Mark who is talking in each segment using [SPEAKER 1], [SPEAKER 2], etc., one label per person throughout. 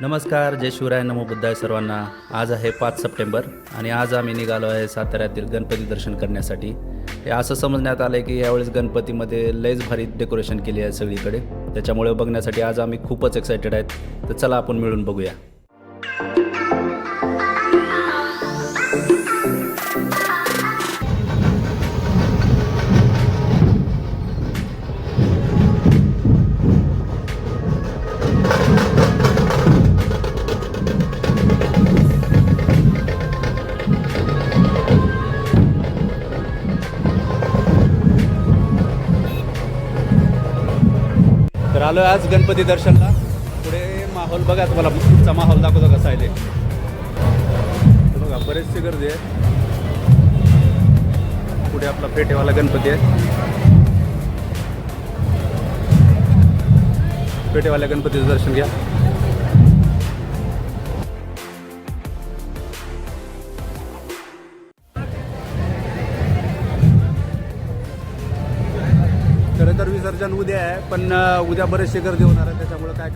[SPEAKER 1] नमस्कार, जय शिवराय, नमो बुद्धाय सर्वांना. आज आहे 5 सप्टेंबर आणि आज आम्ही निघालो आहे साताऱ्यातील गणपती दर्शन करण्यासाठी. हे असं समजण्यात आलं आहे की यावेळेस गणपतीमध्ये लयच भारी डेकोरेशन केली आहे सगळीकडे. त्याच्यामुळे बघण्यासाठी आज आम्ही खूपच एक्सायटेड आहेत. तर चला आपण मिळून बघूया. तर आलो आज गणपती दर्शनला. पुढे माहोल बघा, तुम्हाला पुढचा माहोल दाखवतो कसा आहे ते. बघा बरेचशी गर्दी आहे. पुढे आपला पेटेवाला गणपती आहे. पेटेवाल्या गणपतीचं दर्शन घ्या. खरं तर विसर्जन उद्या आहे, पण उद्या बरेचशी गर्दी होणार आहे. त्याच्यामुळं काय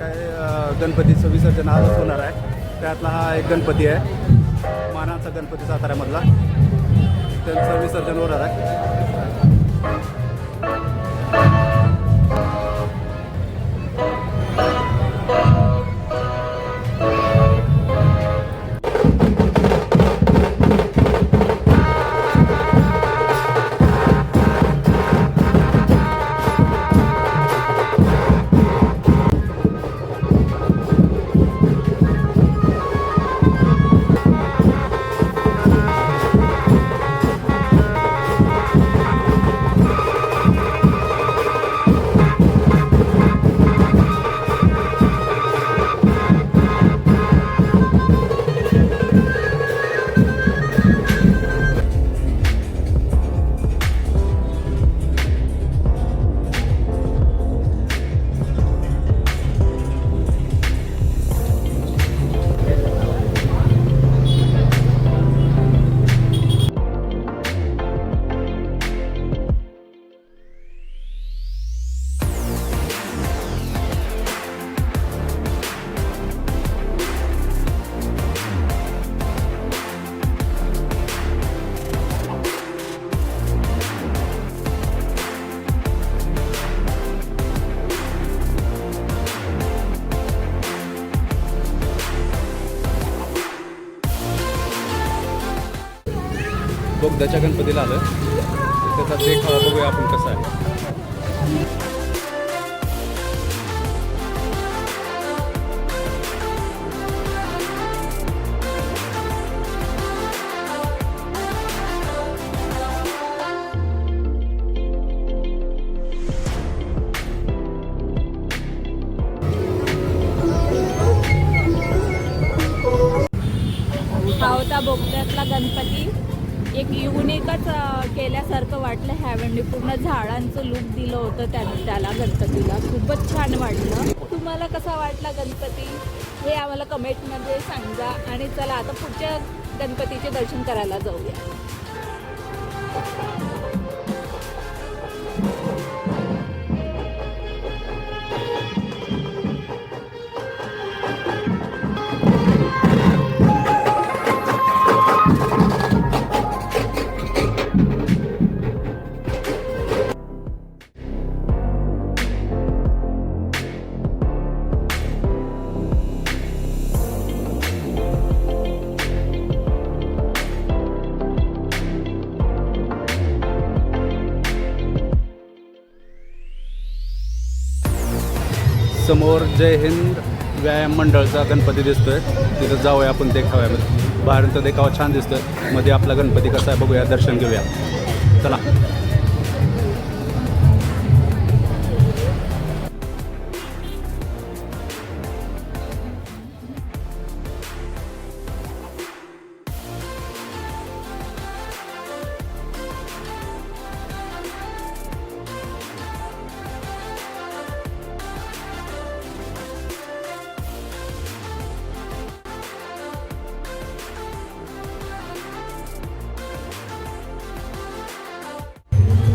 [SPEAKER 1] गणपतीचं विसर्जन आजच होणार आहे. त्यातला हा एक गणपती आहे, मानाचा गणपती साताऱ्यामधला. त्यांचं विसर्जन होणार आहे. बोगद्याच्या गणपतीला आलं. त्याचा देखावा बघूया आपण कसा आहे.
[SPEAKER 2] हा होता बोगद्यातला गणपती. एक युनिकच केल्यासारखं वाटलं. ह्यावेळी पूर्ण झाडांचं लुक दिलं होतं त्याला गणपतीला. खूपच छान वाटलं. तुम्हाला कसा वाटला गणपती हे आम्हाला कमेंटमध्ये सांगा. आणि चला आता पुढच्या गणपतीचे दर्शन करायला जाऊया.
[SPEAKER 1] समोर जय हिंद व्यायाम मंडळचा गणपती दिसतोय. तिथं जाऊया आपण देखाव्यामध्ये. बाहेरचा देखावा छान दिसतोय. मध्ये आपला गणपती कसा आहे बघूया, दर्शन घेऊया. चला.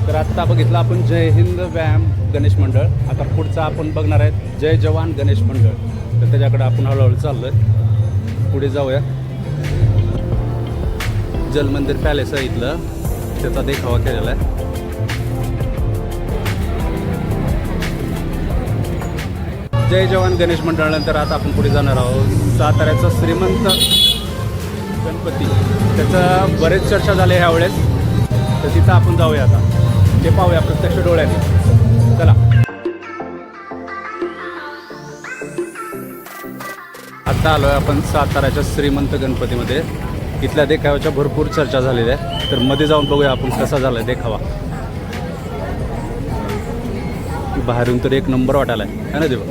[SPEAKER 1] तर आत्ता बघितलं आपण जय हिंद व्यायाम गणेश मंडळ. आता पुढचा आपण बघणार आहेत जय जवान गणेश मंडळ. तर त्याच्याकडे आपण हळूहळू चाललोय. पुढे जाऊया. जलमंदिर पॅलेस आहे इथलं, त्याचा देखावा केलेला आहे. जय जवान गणेश मंडळानंतर आता आपण पुढे जाणार आहोत साताऱ्याचा श्रीमंत गणपती. त्याचं बरेच चर्चा झाले ह्यावेळेस, तर तिथं आपण जाऊया आता, ते पाहूया प्रत्यक्ष डोळ्याने. चला. आता आलो आहे आपण साताऱ्याच्या श्रीमंत गणपतीमध्ये. इथल्या देखाव्याच्या भरपूर चर्चा झालेल्या आहे, तर मध्ये जाऊन बघूया आपण कसा झाला आहे देखावा. बाहेरून तर एक नंबर वाटायला आहे ना देवा.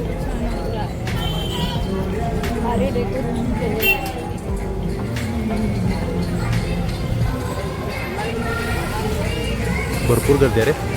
[SPEAKER 2] भारी डेकोरेशन केलेलं आहे.
[SPEAKER 1] भरपूर गर्दी आहे रे.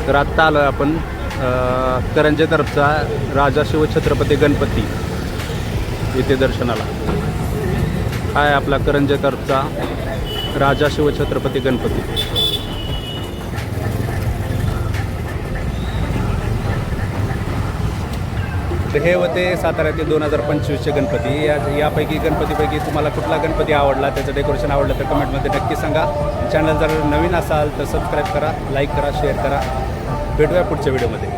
[SPEAKER 1] तर आत्ता आलो आहे आपण करंजेतर्फचा राजा शिवछत्रपती गणपती इथे दर्शनाला. हा आहे आपला करंजेतर्फचा राजा शिवछत्रपती गणपती. तर हे होते साताऱ्यातील 2025चे गणपती. यापैकी गणपतीपैकी तुम्हाला कुठला गणपती आवडला, त्याचं डेकोरेशन आवडलं तर कमेंटमध्ये नक्की सांगा. चॅनल जर नवीन असाल तर सबस्क्राईब करा, लाईक करा, शेअर करा. भेटूया पुढच्या व्हिडिओमध्ये.